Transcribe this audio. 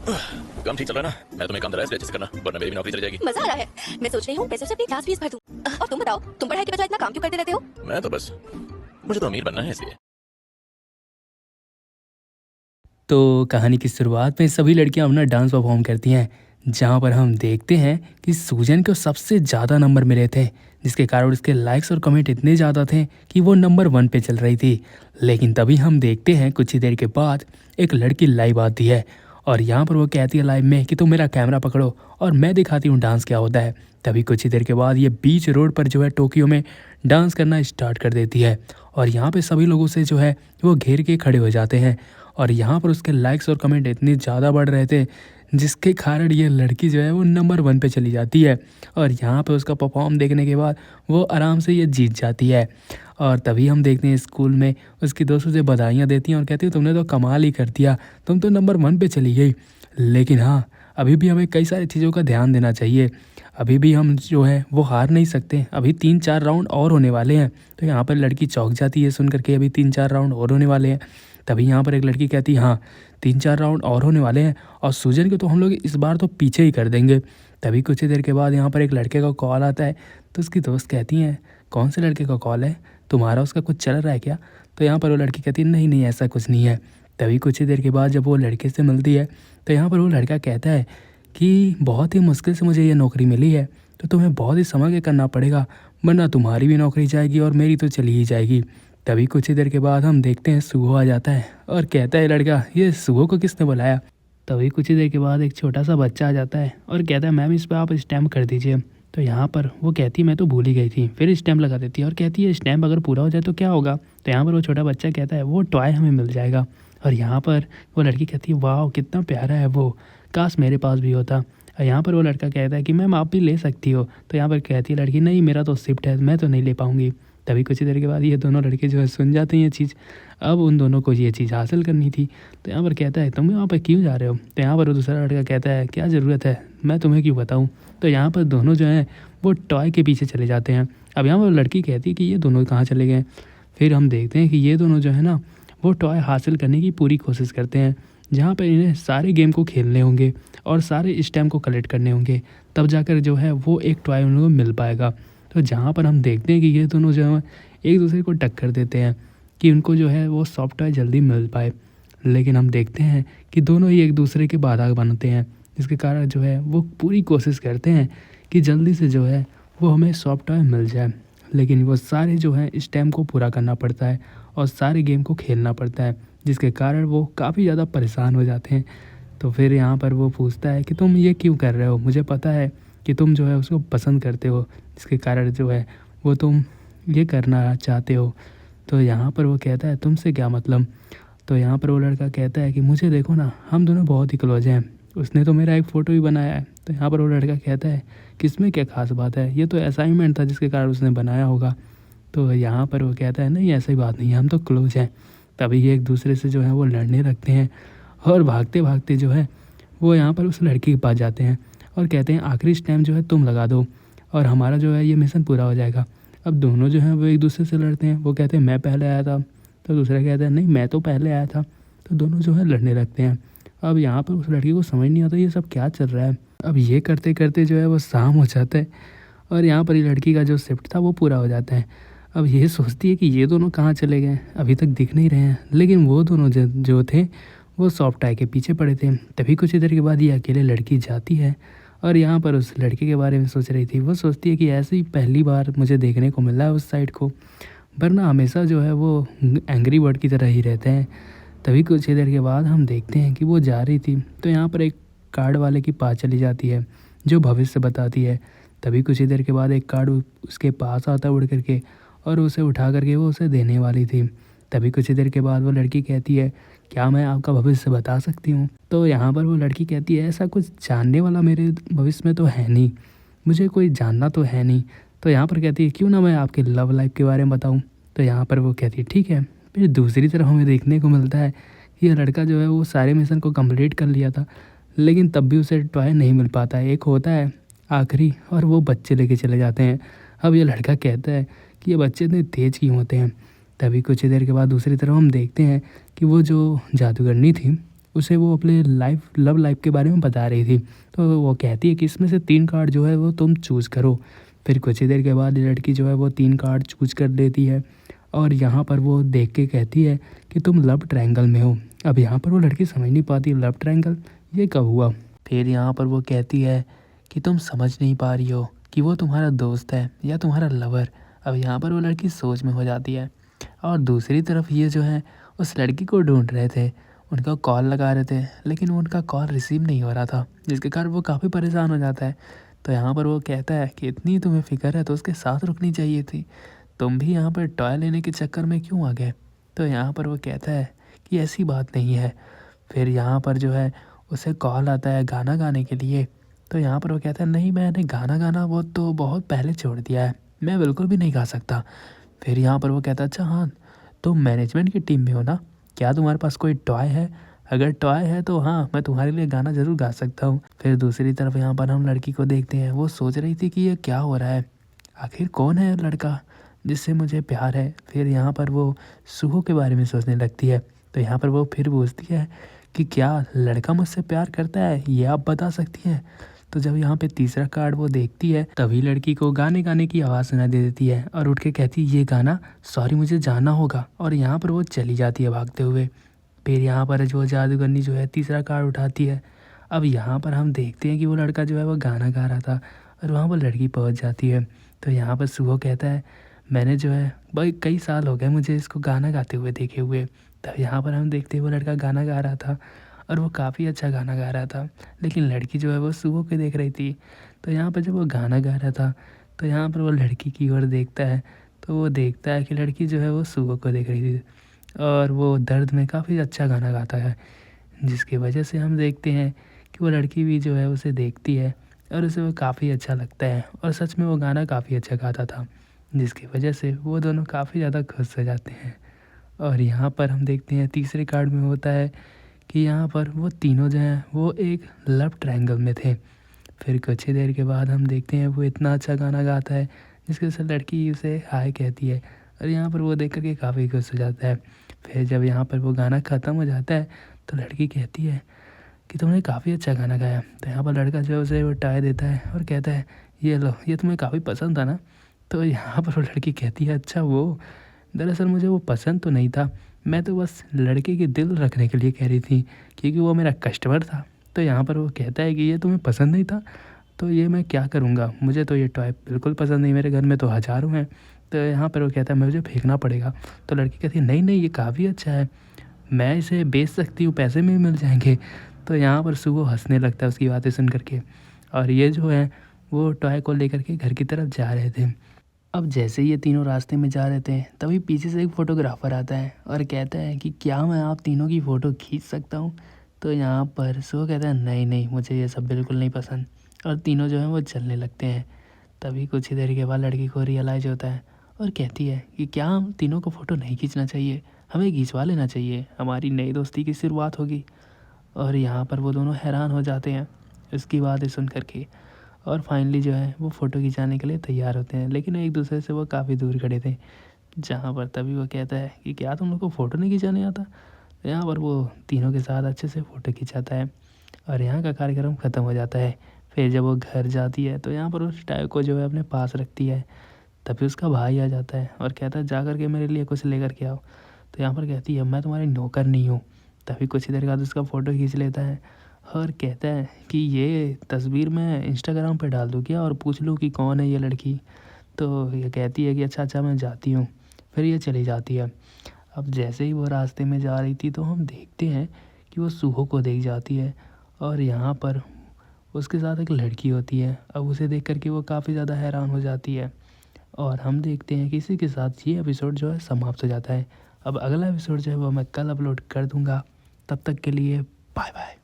काम ठीक चल रहा है ना? मैं तुम्हें काम दे रहा है इसलिए अच्छे से करना, वरना मेरी भी नौकरी चली जाएगी। मजा आ रहा है। मैं सोच रही हूँ पैसे से अपनी क्लास फीस भर दूं। और तुम बताओ, तुम पढ़ाई के बजाय इतना काम क्यों करते रहते हो? मैं तो बस, मुझे तो अमीर बनना है इसलिए। तो कहानी की शुरुआत में सभी लड़कियां अपना डांस परफॉर्म करती हैं, जहां पर हम देखते हैं कि सूजन को सबसे ज़्यादा नंबर मिले थे, जिसके कारण उसके लाइक्स और कमेंट इतने ज़्यादा थे कि वो नंबर 1 पे चल रही थी। लेकिन तभी हम देखते हैं कुछ ही देर के बाद एक लड़की लाइव आती है और यहाँ पर वो कहती है लाइव में कि तुम मेरा कैमरा पकड़ो और मैं दिखाती हूँ डांस क्या होता है। तभी कुछ ही देर के बाद ये बीच रोड पर जो है टोक्यो में डांस करना स्टार्ट कर देती है और यहाँ पे सभी लोगों से जो है वो घेर के खड़े हो जाते हैं और यहाँ पर उसके लाइक्स और कमेंट इतने ज़्यादा बढ़ रहे थे, जिसके कारण ये लड़की जो है वो नंबर 1 पे चली जाती है और यहाँ पे उसका परफॉर्म देखने के बाद वो आराम से ये जीत जाती है। और तभी हम देखते हैं स्कूल में उसकी दोस्तों से बधाइयाँ देती हैं और कहती है तुमने तो कमाल ही कर दिया, तुम तो नंबर 1 पे चली गई। लेकिन हाँ, अभी भी हमें कई सारी चीज़ों का ध्यान देना चाहिए। अभी भी हम जो है वो हार नहीं सकते, अभी 3-4 राउंड और होने वाले हैं। तो यहाँ पर लड़की चौंक जाती है सुन करके अभी 3-4 राउंड और होने वाले हैं। तभी यहाँ पर एक लड़की कहती है हाँ 3-4 राउंड और होने वाले हैं और सूजन को तो हम लोग इस बार तो पीछे ही कर देंगे। तभी कुछ ही देर के बाद यहाँ पर एक लड़के का कॉल आता है, तो उसकी दोस्त कहती हैं कौन से लड़के का कॉल है, तुम्हारा उसका कुछ चल रहा है क्या? तो यहाँ पर वो लड़की कहती है नहीं नहीं ऐसा कुछ नहीं है। तभी कुछ ही देर के बाद जब वो लड़के से मिलती है तो यहाँ पर वो लड़का कहता है कि बहुत ही मुश्किल से मुझे ये नौकरी मिली है, तो तुम्हें बहुत ही समझ के करना पड़ेगा, वरना तुम्हारी भी नौकरी जाएगी और मेरी तो चली ही जाएगी। तभी कुछ ही देर के बाद हम देखते हैं सुगो आ जाता है और कहता है लड़का ये सुगो को किसने बुलाया? तभी कुछ ही देर के बाद एक छोटा सा बच्चा आ जाता है और कहता है मैम इस पर आप स्टैम्प कर दीजिए। तो यहाँ पर वो कहती है मैं तो भूल ही गई थी, फिर स्टैम्प लगा देती है और कहती है स्टैम्प अगर पूरा हो जाए तो क्या होगा? तो यहाँ पर वो छोटा बच्चा कहता है वो टॉय हमें मिल जाएगा। और यहाँ पर वो लड़की कहती है वाह कितना प्यारा है वो, काश मेरे पास भी होता। और यहाँ पर वो लड़का कहता है कि मैम आप भी ले सकती हो। तो यहाँ पर कहती है लड़की नहीं मेरा तो शिफ्ट है, मैं तो नहीं ले पाऊँगी। तभी कुछ ही देर के बाद ये दोनों लड़के जो है सुन जाते हैं ये चीज़। अब उन दोनों को ये चीज़ हासिल करनी थी। तो यहाँ पर कहता है तुम यहाँ पर क्यों जा रहे हो? तो यहाँ पर वो दूसरा लड़का कहता है क्या ज़रूरत है, मैं तुम्हें क्यों बताऊँ। तो यहाँ पर दोनों जो हैं वो टॉय के पीछे चले जाते हैं। अब यहाँ पर लड़की कहती है कि ये दोनों कहाँ चले गए। फिर हम देखते हैं कि ये दोनों जो है ना वो टॉय हासिल करने की पूरी कोशिश करते हैं, जहाँ पर इन्हें सारे गेम को खेलने होंगे और सारे स्टैम्प को कलेक्ट करने होंगे, तब जाकर जो है वो एक टॉय उन लोगों को मिल पाएगा। तो जहाँ पर हम देखते हैं कि ये दोनों जो है एक दूसरे को टक्कर देते हैं कि उनको जो है वो सॉफ्ट टॉय जल्दी मिल पाए। लेकिन हम देखते हैं कि दोनों ही एक दूसरे के बाधा बनते हैं, जिसके कारण जो है वो पूरी कोशिश करते हैं कि जल्दी से जो है वो हमें सॉफ्ट टॉय मिल जाए। लेकिन वो सारे जो है स्टैम्प को पूरा करना पड़ता है और सारे गेम को खेलना पड़ता है, जिसके कारण वो काफ़ी ज़्यादा परेशान हो जाते हैं। तो फिर यहाँ पर वो पूछता है कि तुम ये क्यों कर रहे हो, मुझे पता है कि तुम जो है उसको पसंद करते हो, जिसके कारण जो है वो तुम ये करना चाहते हो। तो यहाँ पर वो कहता है तुमसे क्या मतलब। तो यहाँ पर वो लड़का कहता है कि मुझे देखो ना हम दोनों बहुत ही क्लोज हैं, उसने तो मेरा एक फ़ोटो भी बनाया है। तो यहाँ पर वो लड़का कहता है कि इसमें क्या खास बात है, ये तो असाइनमेंट था जिसके कारण उसने बनाया होगा। तो यहाँ पर वो कहता है नहीं ऐसी बात नहीं है, हम तो क्लोज हैं। तभी ये एक दूसरे से जो है वो लड़ने लगते हैं और भागते भागते जो है वो यहाँ पर उस लड़की के पास जाते हैं और कहते हैं आखिरी स्टैम्प जो है तुम लगा दो और हमारा जो है ये मिशन पूरा हो जाएगा। अब दोनों जो हैं वो एक दूसरे से लड़ते हैं, वो कहते हैं मैं पहले आया था, तो दूसरा कहता है नहीं मैं तो पहले आया था। तो दोनों जो है लड़ने लगते हैं। अब यहाँ पर उस लड़की को समझ नहीं आता ये सब क्या चल रहा है। अब ये करते करते जो है वो शाम हो जाता है और यहाँ पर ये लड़की का जो शिफ्ट था वो पूरा हो जाता है। अब ये सोचती है कि ये दोनों कहाँ चले गए, अभी तक दिख नहीं रहे हैं। लेकिन वो दोनों जो थे वो सॉफ्ट टॉय के पीछे पड़े थे। तभी कुछ ही देर के बाद ये अकेले लड़की जाती है और यहाँ पर उस लड़के के बारे में सोच रही थी। वो सोचती है कि ऐसे ही पहली बार मुझे देखने को मिल रहा है उस साइड को, वरना हमेशा जो है वो एंग्री बर्ड की तरह ही रहते हैं। तभी कुछ ही देर के बाद हम देखते हैं कि वो जा रही थी तो यहाँ पर एक कार्ड वाले की पास चली जाती है जो भविष्य बताती है। तभी कुछ ही देर के बाद एक कार्ड उसके पास आता उड़ करके और उसे उठा करके वो उसे देने वाली थी। तभी कुछ ही देर के बाद वो लड़की कहती है क्या मैं आपका भविष्य बता सकती हूँ? तो यहाँ पर वो लड़की कहती है ऐसा कुछ जानने वाला मेरे भविष्य में तो है नहीं, मुझे कोई जानना तो है नहीं। तो यहाँ पर कहती है क्यों ना मैं आपके लव लाइफ के बारे में बताऊँ। तो यहाँ पर वो कहती है ठीक है। फिर दूसरी तरफ हमें देखने को मिलता है कि यह लड़का जो है वो सारे मिशन को कंप्लीट कर लिया था, लेकिन तब भी उसे टॉय नहीं मिल पाता है। एक होता है आखिरी और वो बच्चे लेके चले जाते हैं। अब ये लड़का कहता है कि ये बच्चे इतने तेज़ क्यों होते हैं। तभी कुछ ही देर के बाद दूसरी तरफ हम देखते हैं कि वो जो जादूगरनी थी उसे वो अपने लव लाइफ के बारे में बता रही थी। तो वो कहती है कि इसमें से 3 कार्ड जो है वो तुम चूज़ करो। फिर कुछ ही देर के बाद ये लड़की जो है वो 3 कार्ड चूज़ कर लेती है और यहाँ पर वो देख के कहती है कि तुम लव ट्रायंगल में हो। अब यहाँ पर वो लड़की समझ नहीं पाती लव ट्रायंगल ये कब हुआ। फिर यहाँ पर वो कहती है कि तुम समझ नहीं पा रही हो कि वो तुम्हारा दोस्त है या तुम्हारा लवर। अब यहाँ पर वो लड़की सोच में हो जाती है और दूसरी तरफ ये जो है उस लड़की को ढूंढ रहे थे, उनका कॉल लगा रहे थे लेकिन उनका कॉल रिसीव नहीं हो रहा था, जिसके कारण वो काफ़ी परेशान हो जाता है। तो यहाँ पर वो कहता है कि इतनी तुम्हें फ़िक्र है तो उसके साथ रुकनी चाहिए थी, तुम भी यहाँ पर टॉय लेने के चक्कर में क्यों आ गए। तो यहाँ पर वो कहता है कि ऐसी बात नहीं है। फिर यहाँ पर जो है उसे कॉल आता है गाना गाने के लिए। तो यहाँ पर वो कहता है नहीं, मैंने गाना गाना वो तो बहुत पहले छोड़ दिया है, मैं बिल्कुल भी नहीं गा सकता। फिर यहाँ पर वो कहता है अच्छा हाँ, तुम मैनेजमेंट की टीम में हो ना, क्या तुम्हारे पास कोई टॉय है? अगर टॉय है तो हाँ, मैं तुम्हारे लिए गाना ज़रूर गा सकता हूँ। फिर दूसरी तरफ यहाँ पर हम लड़की को देखते हैं, वो सोच रही थी कि ये क्या हो रहा है, आखिर कौन है लड़का जिससे मुझे प्यार है। फिर यहाँ पर वो सुहो के बारे में सोचने लगती है। तो यहाँ पर वो फिर पूछती है कि क्या लड़का मुझसे प्यार करता है, ये आप बता सकती हैं। तो जब यहाँ पे तीसरा कार्ड वो देखती है तभी लड़की को गाने गाने की आवाज़ सुनाई दे देती है और उठ के कहती है ये गाना, सॉरी मुझे जाना होगा, और यहाँ पर वो चली जाती है भागते हुए। फिर यहाँ पर जो जादूगरनी जो है तीसरा कार्ड उठाती है। अब यहाँ पर हम देखते हैं कि वो लड़का जो है वो गाना गा रहा था और वहाँ पर लड़की पहुँच जाती है। तो यहाँ पर सुहो कहता है मैंने जो है भाई कई साल हो गए मुझे इसको गाना गाते हुए देखे हुए। तब यहाँ पर हम देखते हैं वो लड़का गाना गा रहा था और वो काफ़ी अच्छा गाना गा रहा था, लेकिन लड़की जो है वो सुहो के देख रही थी। तो यहाँ पर जब वो गाना गा रहा था तो यहाँ पर वो लड़की की ओर देखता है तो वो देखता है कि लड़की जो है वो सुहो को देख रही थी और वो दर्द में काफ़ी अच्छा गाना गाता है, जिसकी वजह से हम देखते हैं कि वो लड़की भी जो है उसे देखती है और उसे वो काफ़ी अच्छा लगता है और सच में वो गाना काफ़ी अच्छा गाता था, जिसकी वजह से वो दोनों काफ़ी ज़्यादा खुश हो जाते हैं। और यहाँ पर हम देखते हैं तीसरे कार्ड में होता है कि यहाँ पर वो तीनों जो हैं वो एक लव ट्रायंगल में थे। फिर कुछ ही देर के बाद हम देखते हैं वो इतना अच्छा गाना गाता है जिसकी वजह से लड़की उसे हाय कहती है और यहाँ पर वो देख कर के काफ़ी खुश हो जाता है। फिर जब यहाँ पर वो गाना ख़त्म हो जाता है तो लड़की कहती है कि तुमने काफ़ी अच्छा गाना गाया। तो यहाँ पर लड़का जो है उसे वो टाई देता है और कहता है ये लो, ये तुम्हें काफ़ी पसंद था ना। तो यहाँ पर वो लड़की कहती है अच्छा वो, दरअसल मुझे वो पसंद तो नहीं था, मैं तो बस लड़के के दिल रखने के लिए कह रही थी क्योंकि वो मेरा कस्टमर था। तो यहाँ पर वो कहता है कि ये तुम्हें पसंद नहीं था तो ये मैं क्या करूँगा, मुझे तो ये टॉय बिल्कुल पसंद नहीं, मेरे घर में तो हज़ारों हैं। तो यहाँ पर वो कहता है मुझे फेंकना पड़ेगा। तो लड़की कहती है नहीं नहीं, ये काफ़ी अच्छा है, मैं इसे बेच सकती हूँ, पैसे में मिल जाएंगे। तो यहाँ पर सुबह हंसने लगता है उसकी बातें सुन करके और ये जो है वो टॉय को लेकर के घर की तरफ जा रहे थे। अब जैसे ही ये तीनों रास्ते में जा रहे थे तभी पीछे से एक फ़ोटोग्राफ़र आता है और कहता है कि क्या मैं आप तीनों की फ़ोटो खींच सकता हूँ। तो यहाँ पर सो कहता है नहीं नहीं, मुझे ये सब बिल्कुल नहीं पसंद, और तीनों जो हैं वो चलने लगते हैं। तभी कुछ ही देर के बाद लड़की को रियलाइज़ होता है और कहती है कि क्या हम तीनों को फ़ोटो नहीं खींचना चाहिए, हमें खिंचवा लेना चाहिए, हमारी नई दोस्ती की शुरुआत होगी। और यहाँ पर वो दोनों हैरान हो जाते हैं इसकी बातें सुन करके और फाइनली जो है वो फ़ोटो खिंचाने के लिए तैयार होते हैं, लेकिन एक दूसरे से वो काफ़ी दूर खड़े थे। जहाँ पर तभी वो कहता है कि क्या तुम लोग को फ़ोटो नहीं खिंचाने आता। तो यहाँ पर वो तीनों के साथ अच्छे से फ़ोटो खिंचाता है और यहाँ का कार्यक्रम ख़त्म हो जाता है। फिर जब वो घर जाती है तो यहाँ पर उस टाय को जो है अपने पास रखती है। तभी उसका भाई आ जाता है और कहता है जा कर के मेरे लिए कुछ लेकर के आओ। तो यहाँ पर कहती है मैं तुम्हारी नौकर नहीं हूँ। तभी कुछ ही देर बाद उसका फ़ोटो खींच लेता है और कहता है कि ये तस्वीर मैं इंस्टाग्राम पे डाल दूँ क्या और पूछ लूँ कि कौन है ये लड़की। तो ये कहती है कि अच्छा अच्छा मैं जाती हूँ। फिर ये चली जाती है। अब जैसे ही वो रास्ते में जा रही थी तो हम देखते हैं कि वो सुहो को देख जाती है और यहाँ पर उसके साथ एक लड़की होती है। अब उसे देख कर के वो काफ़ी ज़्यादा हैरान हो जाती है और हम देखते हैं कि इसी के साथ ये एपिसोड जो है समाप्त हो जाता है। अब अगला एपिसोड जो है वो मैं कल अपलोड कर दूँगा। तब तक के लिए बाय बाय।